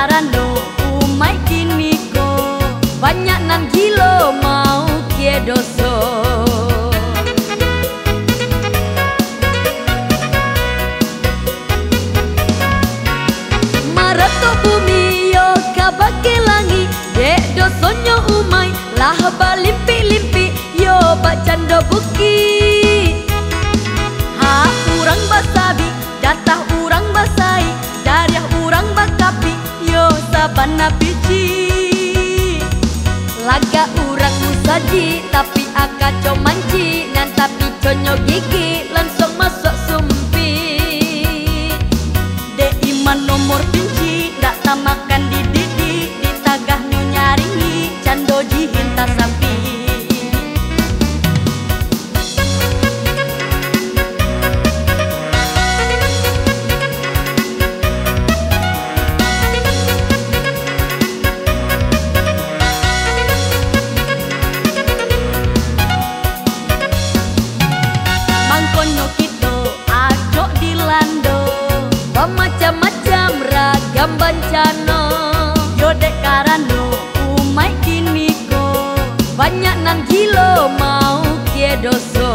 karano umai kini ko banyak nan gilo mau kie doso. Marato bumi yo kabake langi dek dosonyo umai lah balimpi-limpi yo bacando buki. Ha urang basabi datah urang basai dariah urang bakapi yo sabana biji. Laga urang musaji tapi akaco manci nan tapi conyo gigi langsung masuk sumpi. De iman nomor pinci dak tamakan di didi ditagah nu nyaringi cando jihinta sapi. Macam-macam ragam bencana yo dek karano umai kini ko banyak nan gilo mau kie doso.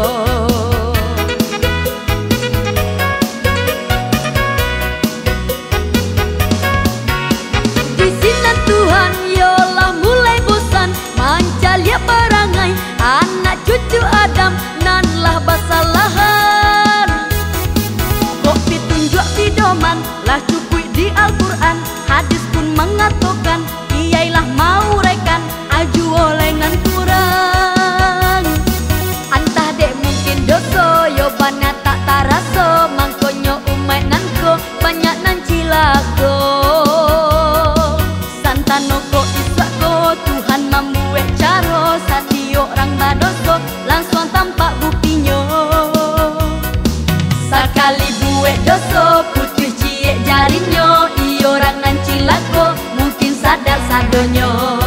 Di sini Tuhan yo lah mulai bosan manca lihat barangai anak cucu Adam nan lah basalahan. Kok pitunjuk pidoman lah cupui di Al-Quran, hadis pun mengatakan iailah mau rekan aju oleh nan kurang. Antah dek mungkin doso yo bana tak taraso mangkonyo umai nanko banyak nan cilako. Santano ko isako Tuhan membuat caro satio orang badoso langsung tampak buktinya. Sakali buat doso putih cie jarinyo iyo orang nan cilako mungkin sadar sadonyo.